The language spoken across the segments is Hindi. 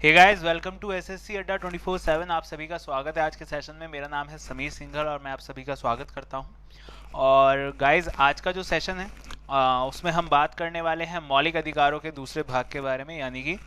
Hey guys, welcome to SSC Adda 24/7। आप सभी का स्वागत है आज के सेशन में। मेरा नाम है समीर सिंघल और मैं आप सभी का स्वागत करता हूं। और गाइस, आज का जो सेशन है उसमें हम बात करने वाले हैं मौलिक अधिकारों के दूसरे भाग के बारे में, यानी कि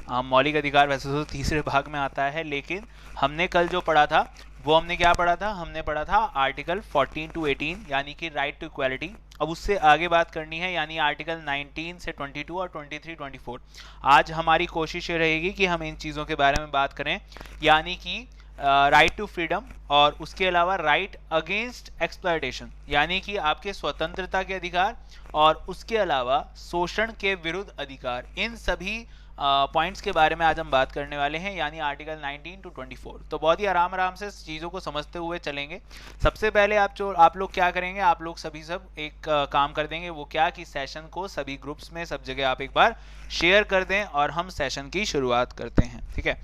मौलिक अधिकार वैसे तो तीसरे भाग में आता है, लेकिन हमने कल जो पढ़ा था वो हमने क्या पढ़ा था? हमने पढ़ा था आर्टिकल 14 to 18 यानी कि राइट टू इक्वालिटी। अब उससे आगे बात करनी है, यानी आर्टिकल 19 से 22 और 23, 24। आज हमारी कोशिश ये रहेगी कि हम इन चीज़ों के बारे में बात करें, यानी कि राइट टू फ्रीडम और उसके अलावा राइट अगेंस्ट एक्सप्लॉयटेशन, यानी कि आपके स्वतंत्रता के अधिकार और उसके अलावा शोषण के विरुद्ध अधिकार। इन सभी पॉइंट्स के बारे में आज हम बात करने वाले हैं, यानी आर्टिकल 19 to 24। तो बहुत ही आराम आराम से चीज़ों को समझते हुए चलेंगे। सबसे पहले आप लोग क्या करेंगे, आप लोग सब एक काम कर देंगे। वो क्या कि सेशन को सभी ग्रुप्स में सब जगह आप एक बार शेयर कर दें और हम सेशन की शुरुआत करते हैं, ठीक है?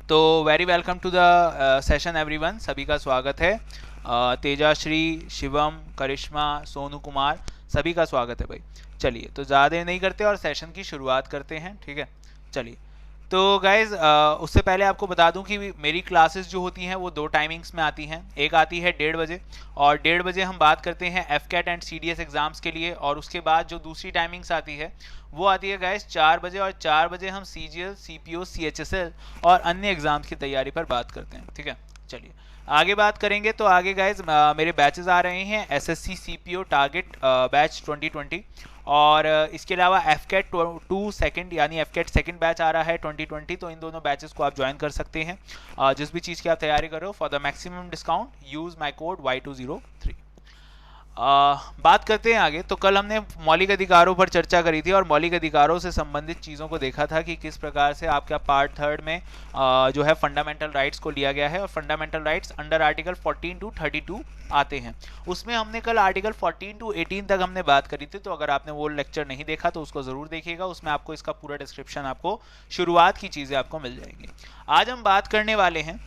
तो very welcome to the session everyone, सभी का स्वागत है। तेजाश्री, शिवम, करिश्मा, सोनू कुमार, सभी का स्वागत है भाई। चलिए, तो ज़्यादा नहीं करते और सेशन की शुरुआत करते हैं, ठीक है? चलिए, तो गाइज उससे पहले आपको बता दूं कि मेरी क्लासेस जो होती हैं वो दो टाइमिंग्स में आती हैं। एक आती है 1:30 बजे, और 1:30 बजे हम बात करते हैं एफकेट एंड सीडीएस एग्जाम्स के लिए। और उसके बाद जो दूसरी टाइमिंग्स आती है वो आती है गाइज 4 बजे, और 4 बजे हम सीजीएल, सीपीओ, सीएचएसएल और अन्य एग्जाम्स की तैयारी पर बात करते हैं, ठीक है? चलिए आगे बात करेंगे। तो आगे गाइज मेरे बैचेस आ रहे हैं एसएससी सीपीओ टारगेट बैच 2020, और इसके अलावा एफकेट 2 सेकंड यानी एफकेट सेकंड बैच आ रहा है 2020। तो इन दोनों बैचेस को आप ज्वाइन कर सकते हैं। जिस भी चीज़ की आप तैयारी कर रहे हो, for the maximum discount use my code Y203। बात करते हैं आगे। तो कल हमने मौलिक अधिकारों पर चर्चा करी थी और मौलिक अधिकारों से संबंधित चीज़ों को देखा था कि किस प्रकार से आपका पार्ट 3 में जो है फंडामेंटल राइट्स को लिया गया है, और fundamental rights under article 14 to 32 आते हैं। उसमें हमने कल आर्टिकल 14 to 18 तक हमने बात करी थी। तो अगर आपने वो लेक्चर नहीं देखा तो उसको ज़रूर देखिएगा, उसमें आपको इसका पूरा डिस्क्रिप्शन, आपको शुरुआत की चीज़ें आपको मिल जाएंगी। आज हम बात करने वाले हैं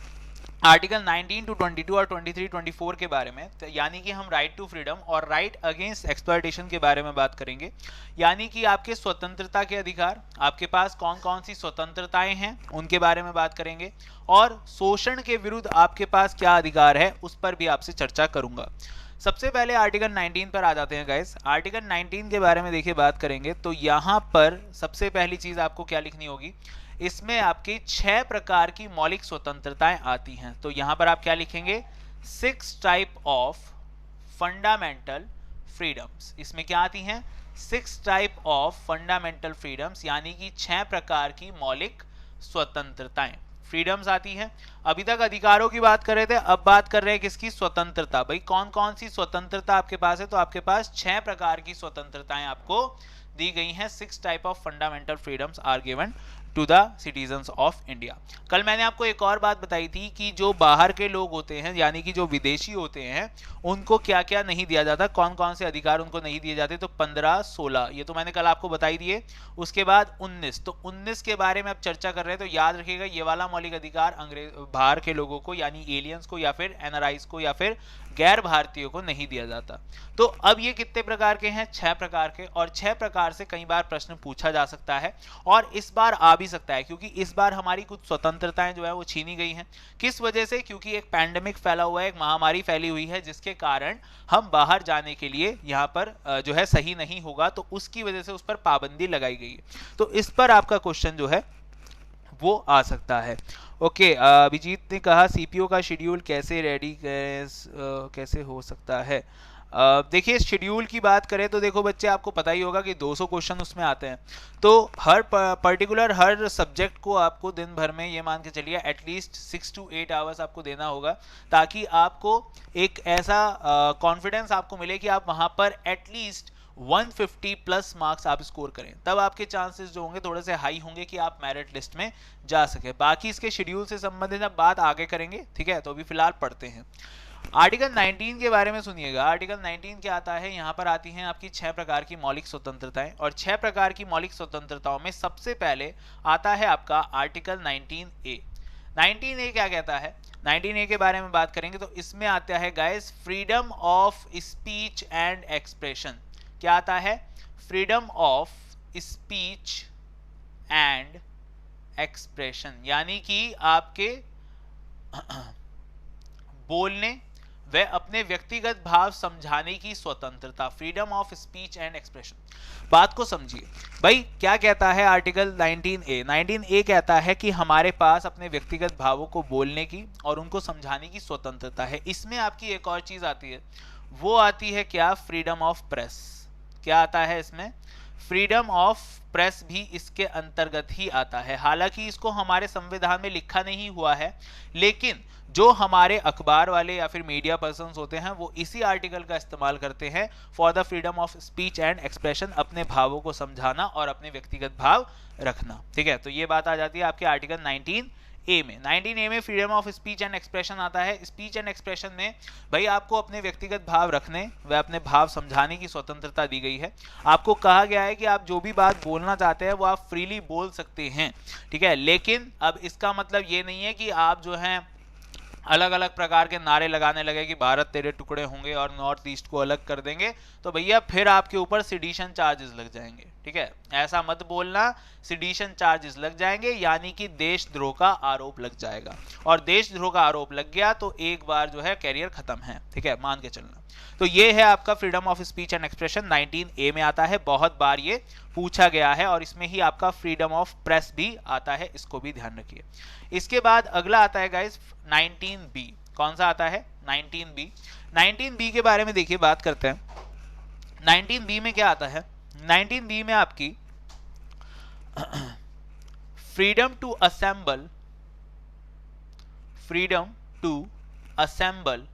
आर्टिकल 19 to 22 और 23, 24 के बारे में। तो यानी कि हम राइट टू फ्रीडम और राइट अगेंस्ट एक्सप्लॉयटेशन के बारे में बात करेंगे, यानी कि आपके स्वतंत्रता के अधिकार, आपके पास कौन कौन सी स्वतंत्रताएं हैं उनके बारे में बात करेंगे, और शोषण के विरुद्ध आपके पास क्या अधिकार है उस पर भी आपसे चर्चा करूंगा। सबसे पहले आर्टिकल 19 पर आ जाते हैं गाइस। आर्टिकल 19 के बारे में देखिए बात करेंगे तो यहाँ पर सबसे पहली चीज आपको क्या लिखनी होगी, इसमें आपकी 6 प्रकार की मौलिक स्वतंत्रताएं आती हैं। तो यहां पर आप क्या लिखेंगे? 6 टाइप ऑफ फंडामेंटल फ्रीडम्स। इसमें क्या आती हैं? 6 टाइप ऑफ फंडामेंटल फ्रीडम्स, यानी कि 6 प्रकार की मौलिक स्वतंत्रताएं, फ्रीडम्स आती हैं। अभी तक अधिकारों की बात कर रहे थे, अब बात कर रहे हैं किसकी? स्वतंत्रता। भाई कौन कौन सी स्वतंत्रता आपके पास है? तो आपके पास 6 प्रकार की स्वतंत्रताएं आपको दी गई हैं। 6 type of fundamental freedoms are given to the citizens of India. कल मैंने आपको एक और बात बताई थी कि जो बाहर के लोग होते हैं, यानी कि जो विदेशी होते हैं, उनको क्या क्या नहीं दिया जाता, कौन कौन से अधिकार उनको नहीं दिए जाते। तो 15, 16 ये तो मैंने कल आपको बताई दिए। उसके बाद 19, तो 19 के बारे में अब चर्चा कर रहे हैं। तो याद रखिएगा, ये वाला मौलिक अधिकार अंग्रेज बाहर के लोगों को, यानी एलियंस को या फिर एनआरआईज को या फिर गैर भारतीयों को नहीं दिया जाता। तो अब ये कितने प्रकार के हैं? 6 प्रकार के, और 6 प्रकार से कई बार प्रश्न पूछा जा सकता है, और इस बार आ भी सकता है, क्योंकि इस बार हमारी कुछ स्वतंत्रताएं जो है वो छीनी गई हैं। किस वजह से? क्योंकि एक पैंडेमिक फैला हुआ है, एक महामारी फैली हुई है, जिसके कारण हम बाहर जाने के लिए यहाँ पर जो है सही नहीं होगा, तो उसकी वजह से उस पर पाबंदी लगाई गई है। तो इस पर आपका क्वेश्चन जो है वो आ सकता है। ओके, अभिजीत ने कहा सीपीओ का शेड्यूल कैसे रेडी कैसे हो सकता है? देखिए, शेड्यूल की बात करें तो देखो बच्चे, आपको पता ही होगा कि 200 क्वेश्चन उसमें आते हैं। तो हर पर्टिकुलर हर सब्जेक्ट को आपको दिन भर में, ये मान के चलिए एटलीस्ट 6 to 8 आवर्स आपको देना होगा, ताकि आपको एक ऐसा कॉन्फिडेंस आपको मिले कि आप वहां पर एटलीस्ट 150 प्लस मार्क्स आप स्कोर करें। तब आपके चांसेस जो होंगे थोड़े से हाई होंगे कि आप मेरिट लिस्ट में जा सके। बाकी इसके शेड्यूल से संबंधित अब बात आगे करेंगे, ठीक है? तो अभी फिलहाल पढ़ते हैं आर्टिकल 19 के बारे में। सुनिएगा, आर्टिकल 19 क्या आता है? यहाँ पर आती हैं आपकी 6 प्रकार की मौलिक स्वतंत्रताएं, और 6 प्रकार की मौलिक स्वतंत्रताओं में सबसे पहले आता है आपका आर्टिकल 19A। 19A क्या कहता है? 19A के बारे में बात करेंगे तो इसमें आता है guys freedom of speech and expression. क्या आता है? Freedom of speech and expression यानी कि आपके बोलने व अपने व्यक्तिगत भाव समझाने की स्वतंत्रता, freedom of speech and expression. बात को समझिए भाई, क्या कहता है आर्टिकल 19A? 19A कहता है कि हमारे पास अपने व्यक्तिगत भावों को बोलने की और उनको समझाने की स्वतंत्रता है। इसमें आपकी एक और चीज आती है, वो आती है क्या? Freedom of press. क्या आता है इसमें? फ्रीडम ऑफ प्रेस भी इसके अंतर्गत ही आता है। हालांकि इसको हमारे संविधान में लिखा नहीं हुआ है, लेकिन जो हमारे अखबार वाले या फिर मीडिया पर्सन्स होते हैं वो इसी आर्टिकल का इस्तेमाल करते हैं for the freedom of speech and expression, अपने भावों को समझाना और अपने व्यक्तिगत भाव रखना। ठीक है, तो ये बात आ जाती है आपके आर्टिकल 19A में। 19A में freedom of speech and expression आता है। स्पीच एंड एक्सप्रेशन में भाई आपको अपने व्यक्तिगत भाव रखने व अपने भाव समझाने की स्वतंत्रता दी गई है। आपको कहा गया है कि आप जो भी बात बोलना चाहते हैं वो आप फ्रीली बोल सकते हैं। ठीक है, लेकिन अब इसका मतलब ये नहीं है कि आप जो है अलग अलग प्रकार के नारे लगाने लगे कि भारत तेरे टुकड़े होंगे और नॉर्थ ईस्ट को अलग कर देंगे, तो भैया फिर आपके ऊपर सिडिशन चार्जेस लग जाएंगे। ठीक है, ऐसा मत बोलना, सिडिशन चार्जेस लग जाएंगे, यानी कि देशद्रोह का आरोप लग जाएगा। और देशद्रोह का आरोप लग गया तो एक बार जो है कैरियर खत्म है। ठीक है, मान के चलना। तो ये है आपका freedom of speech and expression, 19A में आता है। बहुत बार ये पूछा गया है और इसमें ही आपका फ्रीडम ऑफ प्रेस भी आता है, इसको भी ध्यान रखिए। इसके बाद अगला आता है गाइस 19B। कौन सा आता है? 19B। 19B के बारे में देखिए, बात करते हैं। 19B में क्या आता है? 19B में आपकी freedom to assemble, freedom to assemble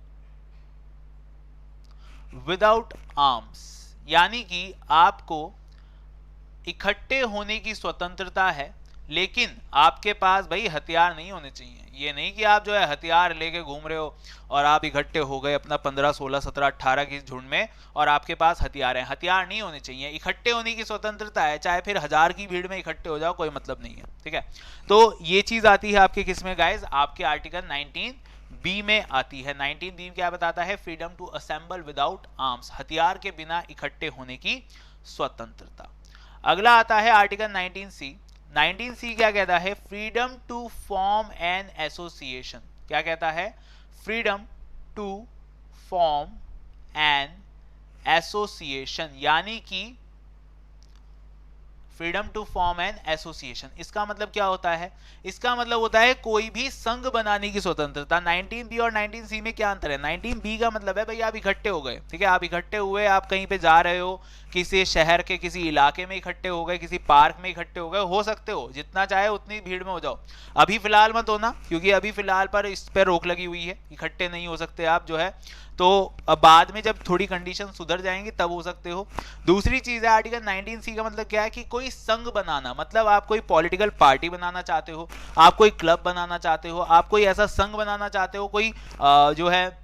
without arms, यानी कि आपको इकट्ठे होने की स्वतंत्रता है, लेकिन आपके पास भाई हथियार नहीं होने चाहिए। ये नहीं कि आप जो है हथियार लेके घूम रहे हो और आप इकट्ठे हो गए अपना 15, 16, 17, 18 की झुंड में और आपके पास हथियार हैं। हथियार नहीं होने चाहिए। इकट्ठे होने की स्वतंत्रता है, चाहे फिर 1000 की भीड़ में इकट्ठे हो जाओ, कोई मतलब नहीं है। ठीक है, तो ये चीज आती है आपके किस में गाइज? आपके आर्टिकल 19B में आती है। 19B क्या बताता है? Freedom to assemble without arms, हथियार के बिना इकट्ठे होने की स्वतंत्रता। अगला आता है आर्टिकल 19C। 19C क्या कहता है? Freedom to form an association. क्या कहता है? Freedom to form an association, यानी कि freedom to form an association. इसका मतलब क्या होता है? इसका मतलब होता है कोई भी संघ बनाने की स्वतंत्रता। 19B और 19C में क्या अंतर है? 19B का मतलब है भाई आप इकट्ठे हो गए। ठीक है, आप इकट्ठे हुए, आप कहीं पे जा रहे हो, किसी शहर के किसी इलाके में इकट्ठे हो गए, किसी पार्क में इकट्ठे हो गए, हो सकते हो जितना चाहे उतनी भीड़ में हो जाओ। अभी फिलहाल मत होना, क्योंकि अभी फिलहाल पर इस पर रोक लगी हुई है, इकट्ठे नहीं हो सकते आप जो है। तो अब बाद में जब थोड़ी कंडीशन सुधर जाएंगी तब हो सकते हो। दूसरी चीज है आर्टिकल 19C का मतलब क्या है? कि कोई संघ बनाना, मतलब आप कोई पॉलिटिकल पार्टी बनाना चाहते हो, आप कोई क्लब बनाना चाहते हो, आप कोई ऐसा संघ बनाना चाहते हो, कोई जो है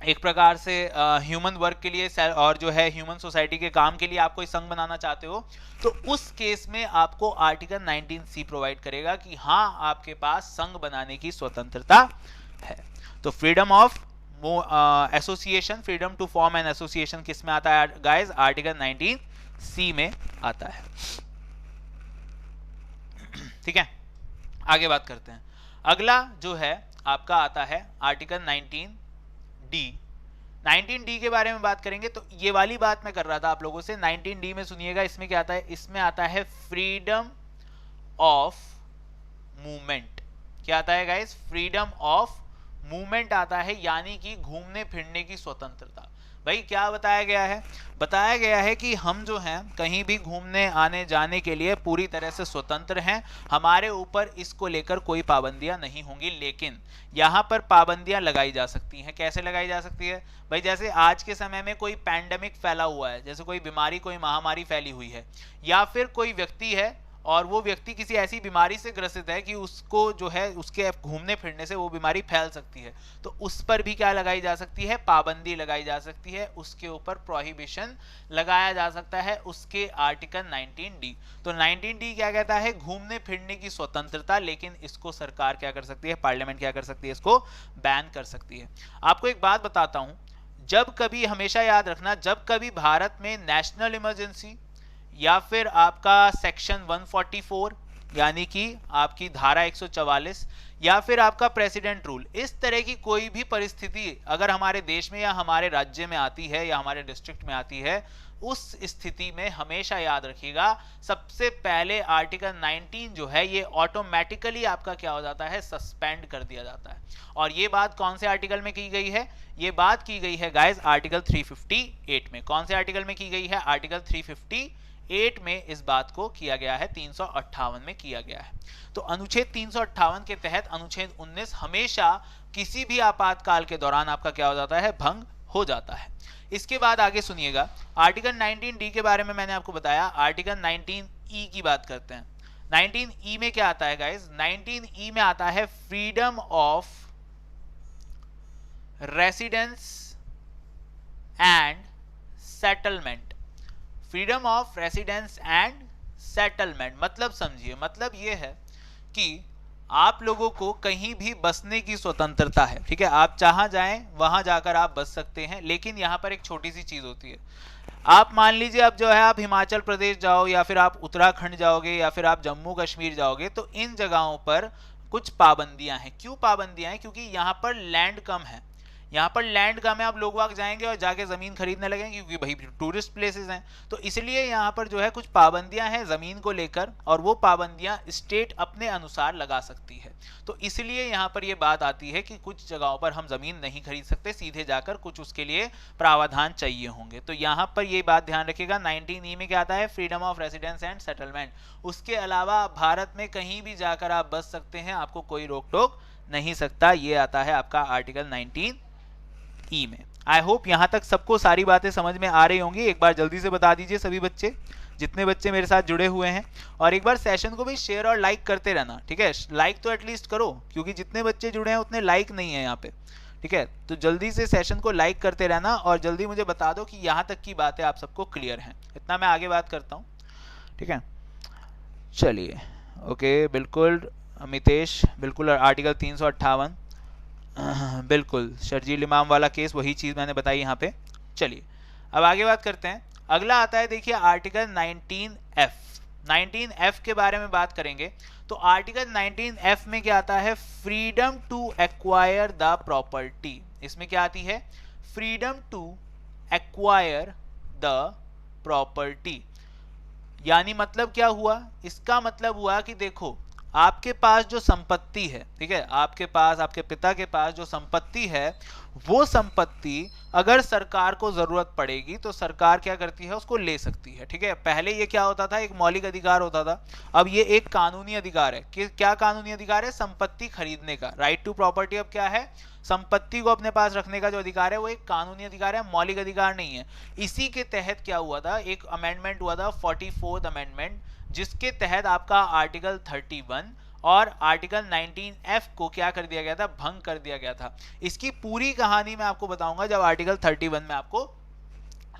एक प्रकार से ह्यूमन वर्क के लिए और जो है ह्यूमन सोसाइटी के काम के लिए आप कोई संघ बनाना चाहते हो, तो उस केस में आपको आर्टिकल 19C प्रोवाइड करेगा कि हाँ आपके पास संघ बनाने की स्वतंत्रता है। तो freedom of association, freedom to form an association किस में आता है गाइस? आर्टिकल 19C में आता है। ठीक है, आगे बात करते हैं। अगला जो है आपका आता है आर्टिकल 19D। 19D के बारे में बात करेंगे तो ये वाली बात मैं कर रहा था आप लोगों से। 19D में सुनिएगा, इसमें क्या आता है? इसमें आता है फ्रीडम ऑफ मूवमेंट। क्या आता है गाइस? फ्रीडम ऑफ मूवमेंट आता है, यानी कि घूमने फिरने की स्वतंत्रता। भाई क्या बताया गया है? बताया गया है कि हम जो हैं कहीं भी घूमने आने जाने के लिए पूरी तरह से स्वतंत्र हैं, हमारे ऊपर इसको लेकर कोई पाबंदियां नहीं होंगी। लेकिन यहाँ पर पाबंदियां लगाई जा सकती हैं। कैसे लगाई जा सकती है भाई? जैसे आज के समय में कोई पैंडेमिक फैला हुआ है, जैसे कोई बीमारी, कोई महामारी फैली हुई है, या फिर कोई व्यक्ति है और वो व्यक्ति किसी ऐसी बीमारी से ग्रसित है कि उसको जो है उसके घूमने फिरने से वो बीमारी फैल सकती है, तो उस पर भी क्या लगाई जा सकती है? पाबंदी लगाई जा सकती है, उसके ऊपर प्रोहिबिशन लगाया जा सकता है, उसके आर्टिकल 19D। तो 19D क्या कहता है? घूमने फिरने की स्वतंत्रता, लेकिन इसको सरकार क्या कर सकती है? पार्लियामेंट क्या कर सकती है? इसको बैन कर सकती है। आपको एक बात बताता हूं, जब कभी, हमेशा याद रखना, जब कभी भारत में नेशनल इमरजेंसी या फिर आपका सेक्शन 144 यानी कि आपकी धारा 144 या फिर आपका प्रेसिडेंट रूल, इस तरह की कोई भी परिस्थिति अगर हमारे देश में या हमारे राज्य में आती है या हमारे डिस्ट्रिक्ट में आती है, उस स्थिति में हमेशा याद रखिएगा सबसे पहले आर्टिकल 19 जो है ये ऑटोमेटिकली आपका क्या हो जाता है, सस्पेंड कर दिया जाता है। और ये बात कौन से आर्टिकल में की गई है? ये बात की गई है गाइस आर्टिकल 358 में। कौन से आर्टिकल में की गई है? आर्टिकल 358 में इस बात को किया गया है, 358 में किया गया है। तो अनुच्छेद 358 के तहत अनुच्छेद 19 हमेशा किसी भी आपातकाल के दौरान आपका क्या हो जाता है, भंग हो जाता है। इसके बाद आगे सुनिएगा, आर्टिकल 19D के बारे में मैंने आपको बताया। आर्टिकल 19E की बात करते हैं। 19E में क्या आता है गाइस? 19E में आता है freedom of residence and settlement. Freedom of residence and settlement मतलब समझिए, मतलब ये है कि आप लोगों को कहीं भी बसने की स्वतंत्रता है, ठीक है, आप जहां जाएं वहां जाकर आप बस सकते हैं। लेकिन यहां पर एक छोटी सी चीज होती है, आप मान लीजिए अब जो है आप हिमाचल प्रदेश जाओ या फिर आप उत्तराखंड जाओगे या फिर आप जम्मू कश्मीर जाओगे, तो इन जगहों पर कुछ पाबंदियां हैं। क्यों पाबंदियां हैं? क्योंकि यहाँ पर लैंड कम है, यहाँ पर लैंड कम है। आप लोग वहां जाएंगे और जाके जमीन खरीदने लगेंगे क्योंकि भाई टूरिस्ट प्लेसेस हैं। तो इसलिए यहाँ पर जो है कुछ पाबंदियां हैं जमीन को लेकर, और वो पाबंदियां स्टेट अपने अनुसार लगा सकती है। तो इसलिए यहाँ पर ये बात आती है कि कुछ जगहों पर हम जमीन नहीं खरीद सकते, सीधे जाकर कुछ उसके लिए प्रावधान चाहिए होंगे। तो यहाँ पर ये बात ध्यान रखिएगा। 19E में क्या आता है? Freedom of residence and settlement. उसके अलावा भारत में कहीं भी जाकर आप बस सकते हैं, आपको कोई रोक टोक नहीं सकता। ये आता है आपका आर्टिकल 19E में। आई होप यहां तक सबको सारी बातें समझ में आ रही होंगी। एक बार जल्दी से बता दीजिए सभी बच्चे, जितने बच्चे मेरे साथ जुड़े हुए हैं, और एक बार सेशन को भी शेयर और लाइक करते रहना, ठीक है। लाइक तो एटलीस्ट करो, क्योंकि जितने बच्चे जुड़े हैं उतने लाइक नहीं है यहाँ पे, ठीक है। तो जल्दी से सेशन को लाइक करते रहना और जल्दी मुझे बता दो कि यहाँ तक की बातें आप सबको क्लियर हैं। इतना मैं आगे बात करता हूँ, ठीक है। चलिए, ओके, बिल्कुल मितेश, बिल्कुल आर्टिकल 358, बिल्कुल शर्जील इमाम वाला केस, वही चीज़ मैंने बताई यहाँ पे। चलिए अब आगे बात करते हैं। अगला आता है, देखिए आर्टिकल 19F। 19F के बारे में बात करेंगे। तो आर्टिकल 19F में क्या आता है? Freedom to acquire the property. इसमें क्या आती है? Freedom to acquire the property. यानी मतलब क्या हुआ? इसका मतलब हुआ कि देखो, आपके पास जो संपत्ति है, ठीक है, आपके पास, आपके पिता के पास जो संपत्ति है, वो संपत्ति अगर सरकार को जरूरत पड़ेगी तो सरकार क्या करती है? उसको ले सकती है, ठीक है। पहले ये क्या होता था? एक मौलिक अधिकार होता था, अब ये एक कानूनी अधिकार है। कि क्या कानूनी अधिकार है? संपत्ति खरीदने का, राइट टू प्रॉपर्टी। अब क्या है? संपत्ति को अपने पास रखने का जो अधिकार है वो एक कानूनी अधिकार है, मौलिक अधिकार नहीं है। इसी के तहत क्या हुआ था? एक अमेंडमेंट हुआ था, 44th अमेंडमेंट, जिसके तहत आपका आर्टिकल 31 और आर्टिकल 19F को क्या कर दिया गया था? भंग कर दिया गया था। इसकी पूरी कहानी मैं आपको बताऊंगा जब आर्टिकल 31 में आपको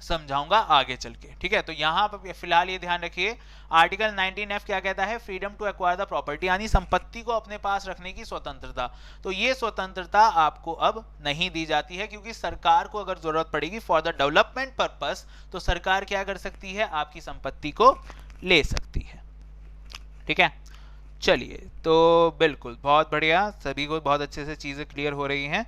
समझाऊंगा आगे चल के, ठीक है। तो यहाँ पर फिलहाल ये ध्यान रखिए, आर्टिकल 19F क्या कहता है? Freedom to acquire the property, यानी संपत्ति को अपने पास रखने की स्वतंत्रता। तो ये स्वतंत्रता आपको अब नहीं दी जाती है, क्योंकि सरकार को अगर जरूरत पड़ेगी फॉर द डेवलपमेंट पर्पस, तो सरकार क्या कर सकती है? आपकी संपत्ति को ले सकती है, ठीक है। चलिए, तो बिल्कुल बहुत बढ़िया, सभी को बहुत अच्छे से चीजें क्लियर हो रही हैं।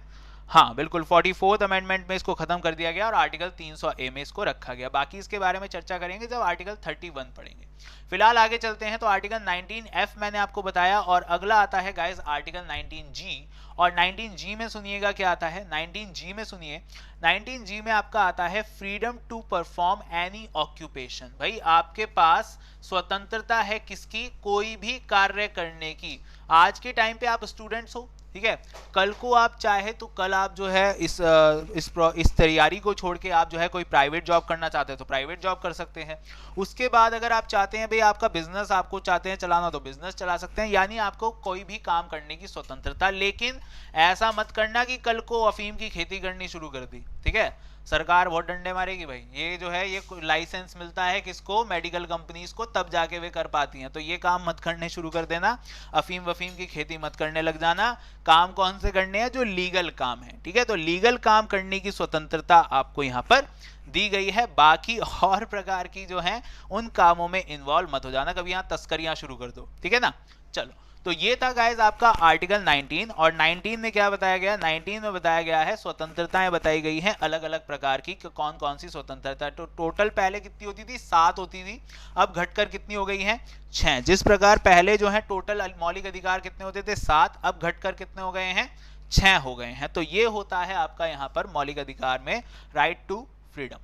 हाँ बिल्कुल, 44th अमेंडमेंट में इसको खत्म कर दिया गया और आर्टिकल 300A में इसको रखा गया। बाकी इसके बारे में चर्चा करेंगे जब आर्टिकल 31 पढ़ेंगे। फिलहाल आगे चलते हैं। तो आर्टिकल 19F मैंने आपको बताया, और अगला आता है गाइस आर्टिकल 19G। और 19G में सुनिएगा क्या आता है? 19G में सुनिए, 19G में आपका आता है freedom to perform any occupation. भाई आपके पास स्वतंत्रता है किसकी? कोई भी कार्य करने की। आज के टाइम पे आप स्टूडेंट्स हो, ठीक है, कल को आप चाहे तो कल आप जो है इस तैयारी को छोड़ के आप जो है कोई प्राइवेट जॉब करना चाहते हैं तो प्राइवेट जॉब कर सकते हैं। उसके बाद अगर आप चाहते हैं भाई आपका बिजनेस आपको चाहते हैं चलाना तो बिजनेस चला सकते हैं। यानी आपको कोई भी काम करने की स्वतंत्रता। लेकिन ऐसा मत करना कि कल को अफीम की खेती करनी शुरू कर दी, ठीक है। सरकार बहुत डंडे मारेगी भाई। ये जो है ये लाइसेंस मिलता है किसको, मेडिकल कंपनीज को, तब जाके वे कर पाती हैं। तो ये काम मत करने शुरू कर देना, अफीम वफीम की खेती मत करने लग जाना। काम कौन से करने हैं, जो लीगल काम है, ठीक है। तो लीगल काम करने की स्वतंत्रता आपको यहाँ पर दी गई है। बाकी और प्रकार की जो है उन कामों में इन्वॉल्व मत हो जाना, कभी यहाँ तस्करियां शुरू कर दो, ठीक है ना। चलो, तो ये था गाइज आपका आर्टिकल 19। और 19 में क्या बताया गया, 19 में बताया गया है स्वतंत्रताएं बताई गई हैं अलग अलग प्रकार की, कौन कौन सी स्वतंत्रता। तो टोटल पहले कितनी होती थी, 7 होती थी, अब घटकर कितनी हो गई हैं, 6। जिस प्रकार पहले जो है टोटल मौलिक अधिकार कितने होते थे, 7, अब घटकर कितने हो गए हैं, 6 हो गए हैं। तो ये होता है आपका यहाँ पर मौलिक अधिकार में राइट टू फ्रीडम।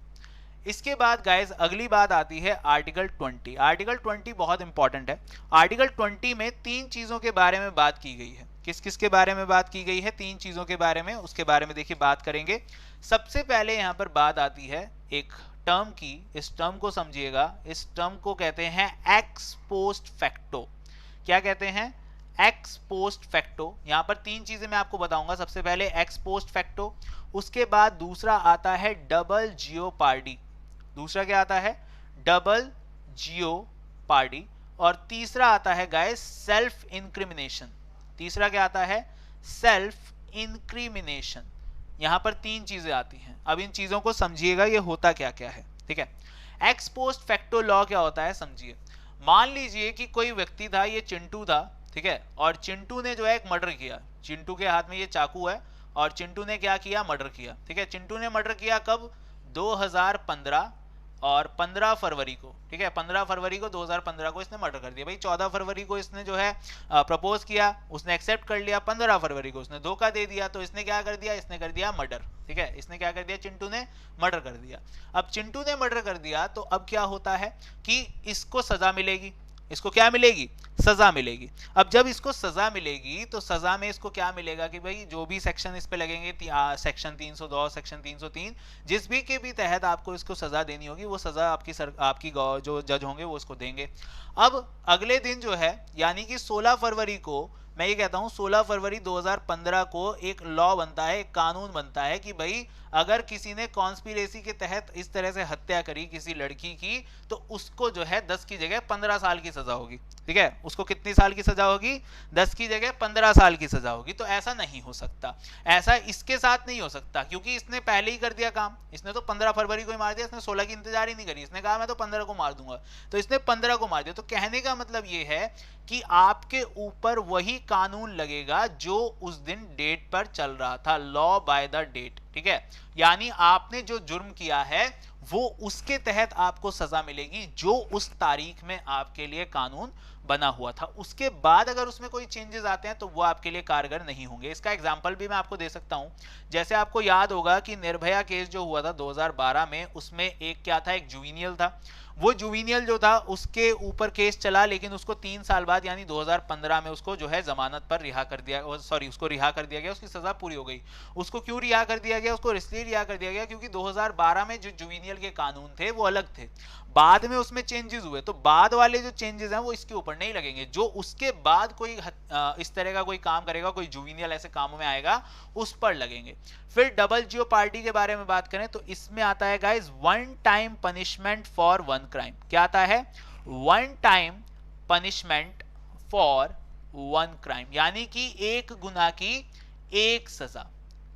इसके बाद गाइस अगली बात आती है आर्टिकल 20। आर्टिकल 20 बहुत इंपॉर्टेंट है। आर्टिकल 20 में 3 चीजों के बारे में बात की गई है। किस किस के बारे में बात की गई है, 3 चीजों के बारे में, उसके बारे में देखिए बात करेंगे। सबसे पहले यहाँ पर बात आती है एक टर्म की, इस टर्म को समझिएगा। इस टर्म को कहते हैं एक्स पोस्ट फैक्टो। क्या कहते हैं, एक्स पोस्ट फैक्टो। यहाँ पर 3 चीजें मैं आपको बताऊंगा। सबसे पहले एक्स पोस्ट फैक्टो, उसके बाद दूसरा आता है डबल जियोपार्डी, दूसरा क्या आता है, डबल जियोपार्डी, और तीसरा आता है गाइस सेल्फ इंक्रिमिनेशन। तीसरा क्या आता है, सेल्फ इंक्रिमिनेशन। यहां पर 3 चीजें आती हैं। अब इन चीजों को समझिएगा ये होता क्या क्या है, ठीक है। एक्स पोस्ट फैक्टो लॉ क्या होता है समझिए। मान लीजिए कि कोई व्यक्ति था, ये चिंटू था, ठीक है, और चिंटू ने जो है एक मर्डर किया। चिंटू के हाथ में ये चाकू है और चिंटू ने क्या किया, मर्डर किया, ठीक है। चिंटू ने मर्डर किया कब, 2015 और 15 फरवरी को, ठीक है। 15 फरवरी को 2015 को इसने मर्डर कर दिया। भाई 14 फरवरी को इसने जो है प्रपोज किया, उसने एक्सेप्ट कर लिया। 15 फरवरी को उसने धोखा दे दिया, तो इसने क्या कर दिया, इसने कर दिया मर्डर, ठीक है। इसने क्या कर दिया, चिंटू ने मर्डर कर दिया। अब चिंटू ने मर्डर कर दिया, तो अब क्या होता है कि इसको सजा मिलेगी। इसको क्या मिलेगी, सजा मिलेगी। अब जब इसको सजा मिलेगी तो सजा में इसको क्या मिलेगा कि भाई जो भी सेक्शन इस पे लगेंगे, सेक्शन 302, सेक्शन 303, जिस भी के भी तहत आपको इसको सजा देनी होगी, वो सजा आपकी जो जज होंगे वो उसको देंगे। अब अगले दिन जो है, यानी कि 16 फरवरी को, मैं ये कहता हूं 16 फरवरी 2015 को एक लॉ बनता है, एक कानून बनता है कि भाई अगर किसी ने कॉन्स्पिरेसी के तहत इस तरह से हत्या करी किसी लड़की की, तो उसको जो है 10 की जगह 15 साल की सजा होगी, ठीक है। उसको कितनी साल की सजा होगी, 10 की जगह 15 साल की सजा होगी। तो ऐसा नहीं हो सकता, ऐसा इसके साथ नहीं हो सकता, क्योंकि इसने पहले ही कर दिया काम। इसने तो 15 फरवरी को ही मार दिया, इसने 16 की इंतजार ही नहीं करी। इसने कहा मैं तो 15 को मार दूंगा, तो इसने 15 को मार दिया। तो कहने का मतलब ये है कि आपके ऊपर वही कानून लगेगा जो उस दिन डेट पर चल रहा था, लॉ बाय द डेट, ठीक है। यानी आपने जो जुर्म किया है वो उसके तहत आपको सजा मिलेगी जो उस तारीख में आपके लिए कानून बना हुआ था। उसके बाद अगर उसमें कोई चेंजेस आते हैं तो वो आपके लिए कारगर नहीं होंगे। इसका एग्जांपल भी मैं आपको दे सकता हूं। जैसे आपको याद होगा कि निर्भया केस जो हुआ था 2012 में, उसमें एक क्या था, एक जुवेनियल था। वो जुवेनियल जो था उसके ऊपर केस चला, लेकिन उसको 3 साल बाद यानी 2015 में उसको जो है जमानत पर रिहा कर दिया, सॉरी उसको रिहा कर दिया गया, उसकी सजा पूरी हो गई। उसको क्यों रिहा कर दिया गया, उसको इसलिए रिहा कर दिया गया क्योंकि 2012 में जो जुवेनियल के कानून थे वो अलग थे, बाद में उसमें चेंजेस हुए। तो बाद वाले जो चेंजेस हैं वो इसके ऊपर नहीं लगेंगे। जो उसके बाद कोई इस तरह का कोई काम करेगा, कोई जुवेनियल ऐसे कामों में आएगा, उस पर लगेंगे। फिर डबल जियोपार्डी के बारे में बात करें तो इसमें आता है guys 1 time punishment for 1 crime. क्या आता है, 1 टाइम पनिशमेंट फॉर 1 क्राइम, यानी कि एक गुनाह की एक सजा।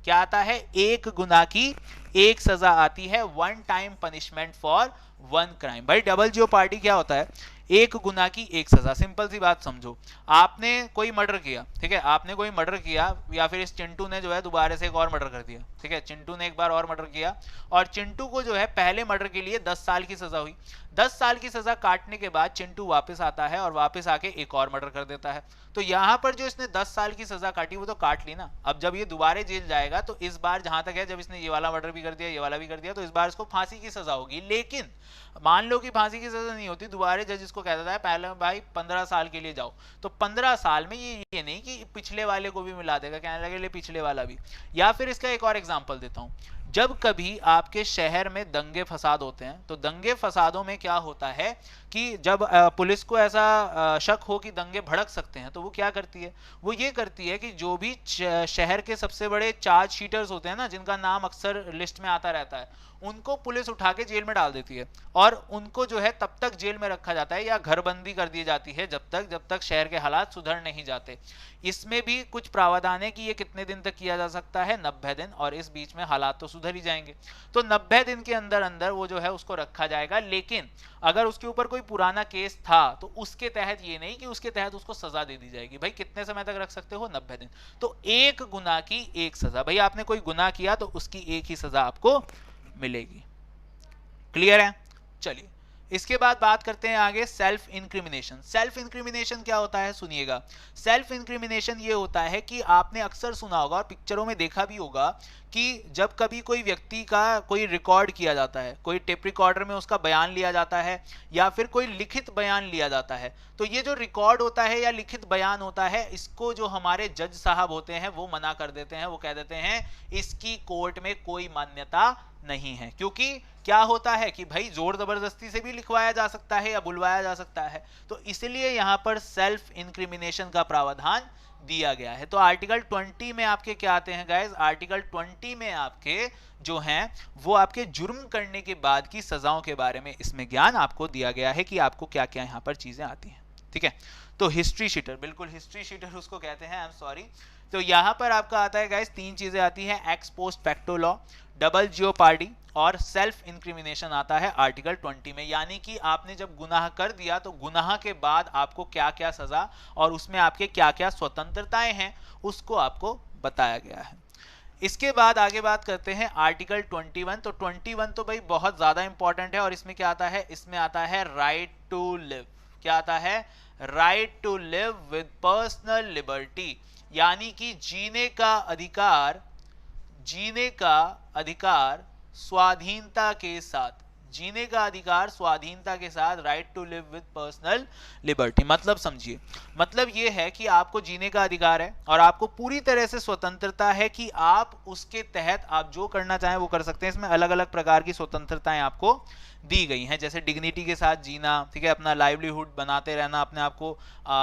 क्या आता है, एक गुनाह की एक सजा आती है, 1 टाइम पनिशमेंट फॉर 1 क्राइम। भाई डबल जियोपार्डी क्या होता है, एक गुनाह की एक सजा। सिंपल सी बात समझो, आपने कोई मर्डर किया, ठीक है, आपने कोई मर्डर किया, या फिर इस चिंटू ने जो है दोबारा से एक और मर्डर कर दिया, ठीक है, चिंटू ने एक बार और मर्डर किया और चिंटू को जो है पहले मर्डर के लिए 10 साल की सजा हुई। 10 साल की सजा काटने के बाद चिंटू वापस आता है और वापस आके एक और मर्डर कर देता है। तो यहां पर जो इसने 10 साल की सजा काटी वो तो काट ली ना। अब जब ये दोबारा जेल जाएगा तो इस बार जहां तक है, जब इसने ये वाला मर्डर भी कर दिया, ये वाला भी कर दिया, तो इस बार इसको फांसी की सजा होगी। लेकिन मान लो कि फांसी की सजा नहीं होती, दोबारा जज इसको कहता है पहले भाई 15 साल के लिए जाओ, तो 15 साल में ये नहीं कि पिछले वाले को भी मिला देगा, कहने लगे ले पिछले वाला भी। या फिर इसका एक और एग्जांपल देता हूं। जब कभी आपके शहर में दंगे फसाद होते हैं, तो दंगे फसादों में क्या होता है कि जब पुलिस को ऐसा शक हो कि दंगे भड़क सकते हैं, तो वो क्या करती है, वो ये करती है कि जो भी शहर के सबसे बड़े चार्ज शीटर्स होते हैं ना, जिनका नाम अक्सर लिस्ट में आता रहता है, उनको पुलिस उठा के जेल में डाल देती है और उनको जो है तब तक जेल में रखा जाता है या घरबंदी कर दी जाती है जब तक शहर के हालात सुधर नहीं जाते। इसमें भी कुछ प्रावधान है कि ये कितने दिन तक किया जा सकता है, 90 दिन, और इस बीच में हालात तो सुधर ही जाएंगे। तो 90 दिन के अंदर अंदर वो जो है उसको रखा जाएगा, लेकिन अगर उसके ऊपर कोई पुराना केस था तो उसके तहत ये नहीं कि उसके तहत उसको सजा दे दी जाएगी। भाई कितने समय तक रख सकते हो, 90 दिन। तो एक गुनाह की एक सजा, भाई आपने कोई गुनाह किया तो उसकी एक ही सजा आपको मिलेगी। क्लियर है? चलिए इसके बाद बात करते हैं आगे सेल्फ इंक्रिमिनेशन। सेल्फ इंक्रिमिनेशन क्या होता है, सुनिएगा। सेल्फ इंक्रिमिनेशन ये होता है कि आपने अक्सर सुना होगा और पिक्चरों में देखा भी होगा कि जब कभी कोई व्यक्ति का कोई रिकॉर्ड किया जाता है, कोई टेप रिकॉर्डर में उसका बयान लिया जाता है या फिर कोई लिखित बयान लिया जाता है, तो ये जो रिकॉर्ड होता है या लिखित बयान होता है, इसको जो हमारे जज साहब होते हैं वो मना कर देते हैं। वो कह देते हैं इसकी कोर्ट में कोई मान्यता नहीं है, क्योंकि क्या होता है कि भाई जोर जबरदस्ती से भी लिखवाया जा सकता है या बुलवाया जा सकता है, तो इसलिए यहां पर सेल्फ इंक्रिमिनेशन का प्रावधान दिया गया है। तो आर्टिकल 20 में आपके क्या आते हैं गाइस, आर्टिकल 20 में आपके जो हैं वो आपके जुर्म करने के बाद की सजाओं के बारे में इसमें ज्ञान आपको दिया गया है कि आपको क्या क्या यहां पर चीजें आती हैं। ठीक है, तो हिस्ट्री शीटर, बिल्कुल हिस्ट्री शीटर उसको कहते हैं, आई एम सॉरी। तो यहां पर आपका आता है गाइस 3 चीजें आती हैं, x post facto law, double jeopardy और सेल्फ इंक्रिमिनेशन आता है आर्टिकल 20 में। यानी कि आपने जब गुनाह कर दिया तो गुनाह के बाद आपको क्या क्या सजा और उसमें आपके क्या क्या स्वतंत्रताएं हैं उसको आपको बताया गया है। इसके बाद आगे बात करते हैं आर्टिकल 21। तो 21 तो भाई बहुत ज्यादा इंपॉर्टेंट है और इसमें क्या आता है, इसमें आता है राइट टू लिव। क्या आता है, right to live with personal liberty, यानी कि जीने का अधिकार, जीने का अधिकार स्वाधीनता के साथ, जीने का अधिकार स्वाधीनता के साथ, right to live with personal liberty. मतलब समझिए, मतलब ये है कि आपको जीने का अधिकार है और आपको पूरी तरह से स्वतंत्रता है कि आप उसके तहत आप जो करना चाहें वो कर सकते हैं। इसमें अलग अलग प्रकार की स्वतंत्रताएं आपको दी गई हैं, जैसे डिग्निटी के साथ जीना, ठीक है, अपना लाइवलीहुड बनाते रहना, अपने आप को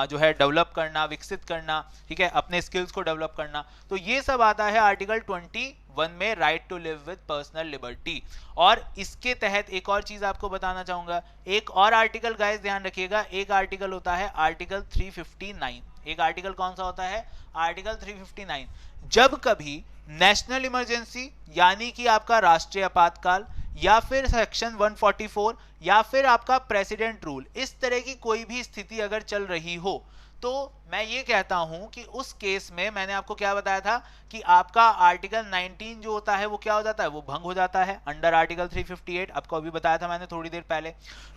जो है डेवलप करना, विकसित करना, ठीक है, अपने स्किल्स को डेवलप करना। तो ये सब आता है आर्टिकल 21 में, right to live with personal liberty. और इसके तहत एक और चीज आपको बताना चाहूंगा, एक और आर्टिकल गाइस ध्यान रखिएगा, एक आर्टिकल होता है आर्टिकल 359। एक आर्टिकल कौन सा होता है, आर्टिकल 359। जब कभी नेशनल इमरजेंसी यानी कि आपका राष्ट्रीय आपातकाल या फिर सेक्शन 144 या फिर आपका प्रेसिडेंट रूल, इस तरह की कोई भी स्थिति अगर चल रही हो, तो मैं ये कहता हूं कि उस केस में मैंने आपको क्या बताया था कि आपका आर्टिकल 19 जो होता है वो क्या हो जाता है, वो भंग हो जाता है अंडर आर्टिकल 358। आपको अभी बताया था मैंने थोड़ी देर पहले।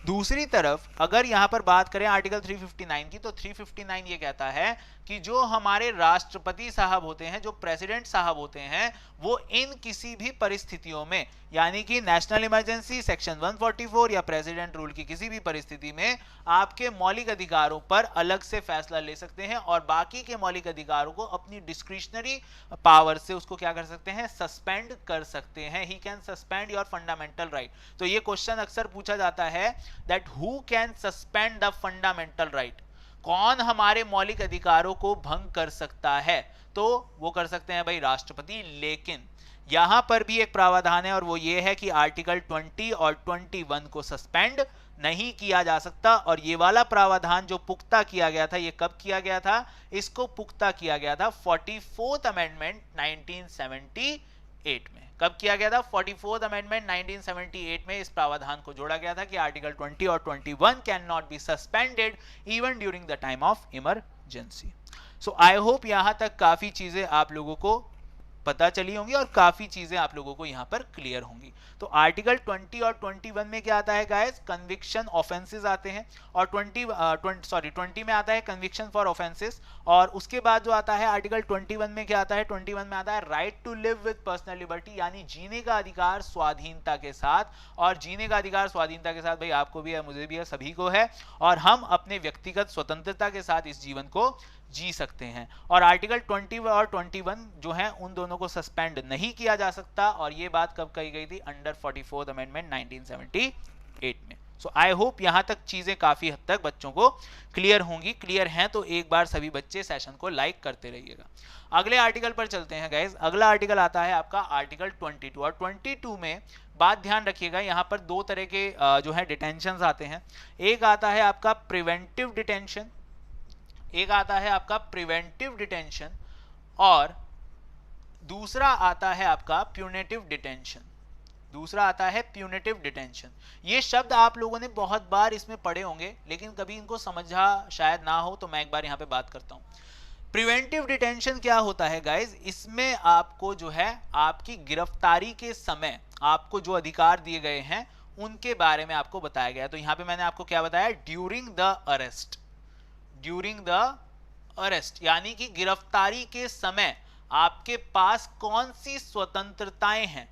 दूसरी तरफ अगर यहां पर बात करें आर्टिकल 359 की, तो 359 ये कहता है कि जो हमारे राष्ट्रपति साहब होते हैं, जो प्रेसिडेंट साहब होते हैं, वो इन किसी भी परिस्थितियों में, यानी कि नेशनल इमरजेंसी, सेक्शन 144 या प्रेसिडेंट रूल की किसी भी परिस्थिति में आपके मौलिक अधिकारों पर अलग से फैसला ले सकते हैं और बाकी के मौलिक अधिकारों को अपनी डिस्क्रिशनरी पावर से उसको क्या कर सकते हैं, सस्पेंड कर सकते हैं। He can suspend your fundamental right. तो ये क्वेश्चन अक्सर पूछा जाता है that who can suspend the fundamental right, कौन हमारे मौलिक अधिकारों को भंग कर सकता है, तो वो कर सकते हैं भाई राष्ट्रपति। लेकिन यहां पर भी एक प्रावधान है और वो ये है कि आर्टिकल 20 और 21 को सस्पेंड नहीं किया जा सकता। और ये वाला प्रावधान जो पुख्ता किया गया था, ये कब किया गया था, इसको पुख्ता किया गया था 44th अमेंडमेंट 1978 में। कब किया गया था, 44th अमेंडमेंट 1978 में इस प्रावधान को जोड़ा गया था कि आर्टिकल 20 और 21 can not be suspended even during the time of emergency. So I hope यहां तक काफी चीजें आप लोगों को पता चली होंगी और काफी चीजें आप लोगों को यहां पर क्लियर होंगी। तो आर्टिकल 20 और 21 में क्या आता है गाइस, कन्विक्शन ऑफेंसेस आते हैं, और 20 में आता है कन्विक्शन फॉर ऑफेंसेस। और उसके बाद जो आता है आर्टिकल 21 में क्या आता है, 21 में आता है right to live with personal liberty, यानी जीने का अधिकार स्वाधीनता के साथ। और जीने का अधिकार स्वाधीनता के साथ भाई आपको भी है, मुझे भी है, सभी को है, और हम अपने व्यक्तिगत स्वतंत्रता के साथ इस जीवन को जी सकते हैं। और आर्टिकल 20 और 21 जो है उन दोनों को सस्पेंड नहीं किया जा सकता, और ये बात कब कही गई थी? अंडर 44th अमेंडमेंट 1978 में। सो आई होप यहां तक चीजें काफी हद तक बच्चों को क्लियर होंगी। क्लियर हैं तो एक बार सभी बच्चे सेशन को लाइक करते रहिएगा। अगले आर्टिकल पर चलते हैं गाइज। अगला आर्टिकल आता है आपका आर्टिकल 22, और 22 में बात ध्यान रखिएगा, यहाँ पर दो तरह के जो है डिटेंशन आते हैं। एक आता है आपका प्रिवेंटिव डिटेंशन, एक आता है आपका प्रिवेंटिव डिटेंशन, और दूसरा आता है आपका प्यूनेटिव डिटेंशन। दूसरा आता है प्यूनेटिव डिटेंशन। ये शब्द आप लोगों ने बहुत बार इसमें पढ़े होंगे, लेकिन कभी इनको समझा शायद ना हो, तो मैं एक बार यहाँ पे बात करता हूँ। प्रिवेंटिव डिटेंशन क्या होता है गाइज? इसमें आपको जो है आपकी गिरफ्तारी के समय आपको जो अधिकार दिए गए हैं उनके बारे में आपको बताया गया है। तो यहाँ पे मैंने आपको क्या बताया? During the arrest, during the arrest, यानी कि गिरफ्तारी के समय आपके पास कौन सी स्वतंत्रताएं हैं,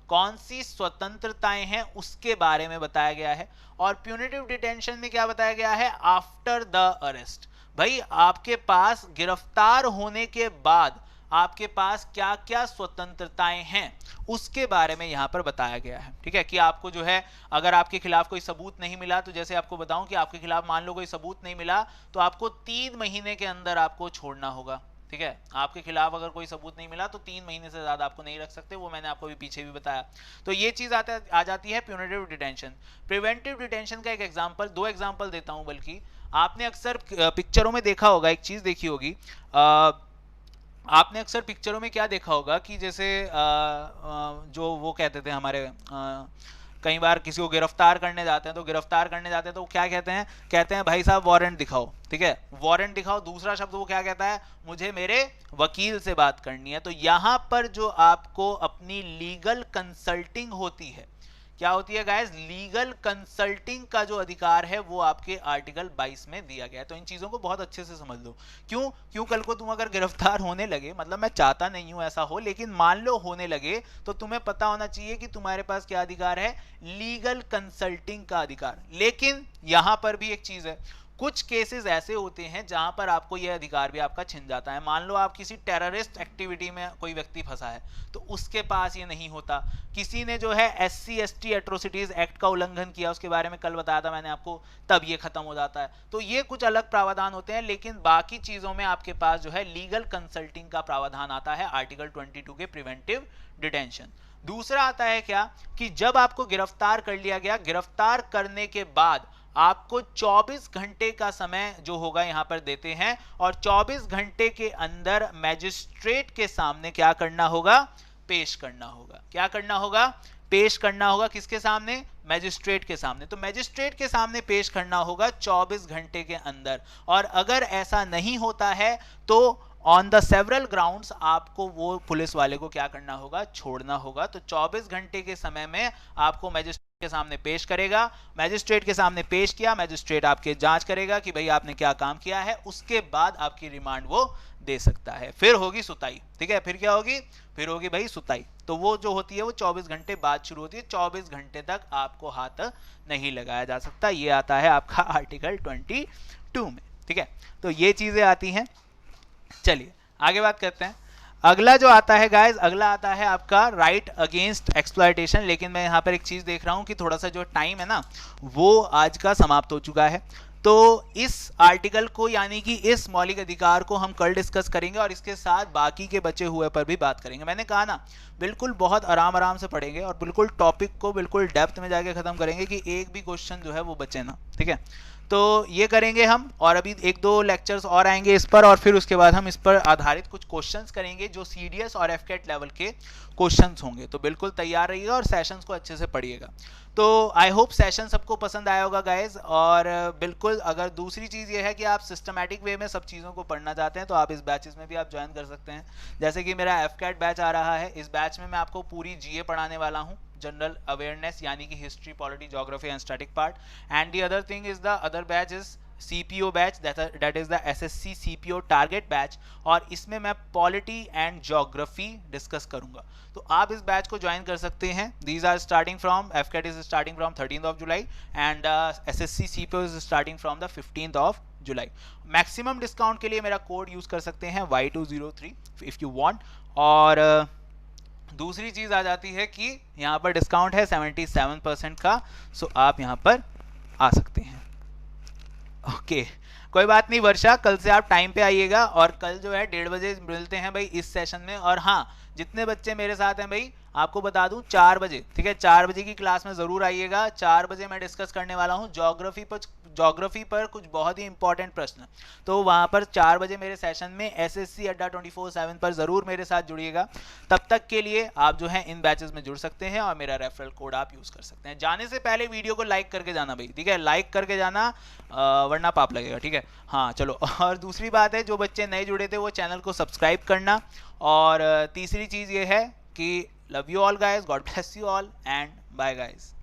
कौन सी स्वतंत्रताएं हैं उसके बारे में बताया गया है। और प्यूनिटिव डिटेंशन में क्या बताया गया है? After the arrest. भाई आपके पास गिरफ्तार होने के बाद आपके पास क्या क्या स्वतंत्रताएं हैं उसके बारे में यहां पर बताया गया है। ठीक है, कि आपको जो है अगर आपके खिलाफ कोई सबूत नहीं मिला, तो जैसे आपको बताऊं कि आपके खिलाफ मान लो कोई सबूत नहीं मिला, तो आपको 3 महीने के अंदर आपको छोड़ना होगा। ठीक है, आपके खिलाफ अगर कोई सबूत नहीं मिला तो 3 महीने से ज्यादा आपको नहीं रख सकते, वो मैंने आपको भी पीछे भी बताया। तो ये चीज आ जाती है प्यूनिटिव डिटेंशन। प्रिवेंटिव डिटेंशन का एक एग्जांपल, 2 एग्जांपल देता हूं, बल्कि आपने अक्सर पिक्चरों में देखा होगा, एक चीज देखी होगी, आपने अक्सर पिक्चरों में क्या देखा होगा कि जैसे जो वो कहते थे हमारे कई बार किसी को गिरफ्तार करने जाते हैं, तो गिरफ्तार करने जाते हैं तो क्या कहते हैं भाई साहब वारंट दिखाओ। ठीक है, वारंट दिखाओ। दूसरा शब्द वो क्या कहता है? मुझे मेरे वकील से बात करनी है। तो यहां पर जो आपको अपनी लीगल कंसल्टिंग होती है, क्या होती है गाइस? लीगल कंसल्टिंग का जो अधिकार है वो आपके आर्टिकल 22 में दिया गया है। तो इन चीजों को बहुत अच्छे से समझ लो। क्यों कल को तुम अगर गिरफ्तार होने लगे, मतलब मैं चाहता नहीं हूं ऐसा हो, लेकिन मान लो होने लगे, तो तुम्हें पता होना चाहिए कि तुम्हारे पास क्या अधिकार है? लीगल कंसल्टिंग का अधिकार। लेकिन यहां पर भी एक चीज है, कुछ केसेस ऐसे होते हैं जहां पर आपको यह अधिकार भी आपका छिन जाता है। मान लो आप किसी टेररिस्ट एक्टिविटी में कोई व्यक्ति फंसा है, तो उसके पास ये नहीं होता। किसी ने जो है SC/ST एट्रोसिटीज एक्ट का उल्लंघन किया, उसके बारे में कल बताया था मैंने आपको, तब ये खत्म हो जाता है। तो ये कुछ अलग प्रावधान होते हैं, लेकिन बाकी चीजों में आपके पास जो है लीगल कंसल्टिंग का प्रावधान आता है आर्टिकल 22 के प्रिवेंटिव डिटेंशन। दूसरा आता है क्या? कि जब आपको गिरफ्तार कर लिया गया, गिरफ्तार करने के बाद आपको 24 घंटे का समय जो होगा यहां पर देते हैं, और 24 घंटे के अंदर मैजिस्ट्रेट के सामने क्या करना होगा? पेश करना होगा। क्या करना होगा? पेश करना होगा। किसके सामने? मैजिस्ट्रेट के सामने। तो मैजिस्ट्रेट के सामने पेश करना होगा 24 घंटे के अंदर, और अगर ऐसा नहीं होता है तो ऑन द सेवरल ग्राउंड्स आपको वो पुलिस वाले को क्या करना होगा? छोड़ना होगा। तो 24 घंटे के समय में आपको मैजिस्ट्रेट के सामने पेश करेगा। मैजिस्ट्रेट के सामने पेश किया, मैजिस्ट्रेट आपके जांच करेगा कि भाई आपने क्या काम किया है, उसके बाद आपकी रिमांड वो दे सकता है। फिर होगी सुताई। ठीक है, फिर क्या होगी? फिर होगी भाई सुताई। तो वो जो होती है वो 24 घंटे बाद शुरू होती है। 24 घंटे तक आपको हाथ नहीं लगाया जा सकता। ये आता है आपका आर्टिकल 22 में। ठीक है, तो ये चीजें आती हैं। चलिए आगे बात करते हैं। अगला जो आता है गाइस, अगला आता है आपका राइट अगेंस्ट एक्सप्लॉयटेशन। लेकिन मैं यहाँ पर एक चीज देख रहा हूँ कि थोड़ा सा जो टाइम है ना वो आज का समाप्त हो चुका है। तो इस आर्टिकल को, यानी कि इस मौलिक अधिकार को हम कल डिस्कस करेंगे, और इसके साथ बाकी के बचे हुए पर भी बात करेंगे। मैंने कहा ना, बिल्कुल बहुत आराम से पढ़ेंगे और बिल्कुल टॉपिक को बिल्कुल डेप्थ में जाके खत्म करेंगे कि एक भी क्वेश्चन जो है वो बचे ना। ठीक है, तो ये करेंगे हम, और अभी 1-2 लेक्चर्स और आएंगे इस पर, और फिर उसके बाद हम इस पर आधारित कुछ क्वेश्चंस करेंगे जो CDS और FCAT लेवल के क्वेश्चंस होंगे। तो बिल्कुल तैयार रहिएगा और सेशंस को अच्छे से पढ़िएगा। तो आई होप सेशन सबको पसंद आया होगा गाइज। और बिल्कुल अगर दूसरी चीज़ ये है कि आप सिस्टमैटिक वे में सब चीज़ों को पढ़ना चाहते हैं, तो आप इस बैचेस में भी आप ज्वाइन कर सकते हैं। जैसे कि मेरा FCAT बैच आ रहा है, इस बैच में मैं आपको पूरी GA पढ़ाने वाला हूँ, जनरल अवेयरनेस, यानी कि history, polity, geography and static part. And the other thing is the other batch is CPO batch, that is the SSC CPO target batch, और इसमें मैं पॉलिटी एंड ज्योग्राफी डिस्कस करूंगा। तो आप इस बैच को ज्वाइन कर सकते हैं। These are starting from, FCAT is starting from 13th of July and SSC CPO is starting from the 15th of July। Maximum discount के लिए मेरा कोड यूज कर सकते हैं Y203 इफ यू वांट। और दूसरी चीज आ जाती है कि यहाँ पर डिस्काउंट है 77% का, सो आप यहाँ पर आ सकते हैं। ओके कोई बात नहीं वर्षा, कल से आप टाइम पे आइएगा और कल जो है 1:30 बजे मिलते हैं भाई इस सेशन में। और हाँ, जितने बच्चे मेरे साथ हैं भाई, आपको बता दूं 4 बजे, ठीक है, 4 बजे की क्लास में जरूर आइएगा। 4 बजे मैं डिस्कस करने वाला हूं ज्योग्राफी पर कुछ बहुत ही इंपॉर्टेंट प्रश्न। तो वहां पर 4 बजे मेरे सेशन में SSC अड्डा 24/7 पर जरूर मेरे साथ जुड़िएगा। तब तक के लिए आप जो है इन बैचेस में जुड़ सकते हैं और मेरा रेफरल कोड आप यूज कर सकते हैं। जाने से पहले वीडियो को लाइक करके जाना भाई, ठीक है, लाइक करके जाना, वरना पाप लगेगा, ठीक है। हाँ चलो, और दूसरी बात है, जो बच्चे नए जुड़े थे वो चैनल को सब्सक्राइब करना। और तीसरी चीज ये है कि love you all guys, god bless you all and bye guys.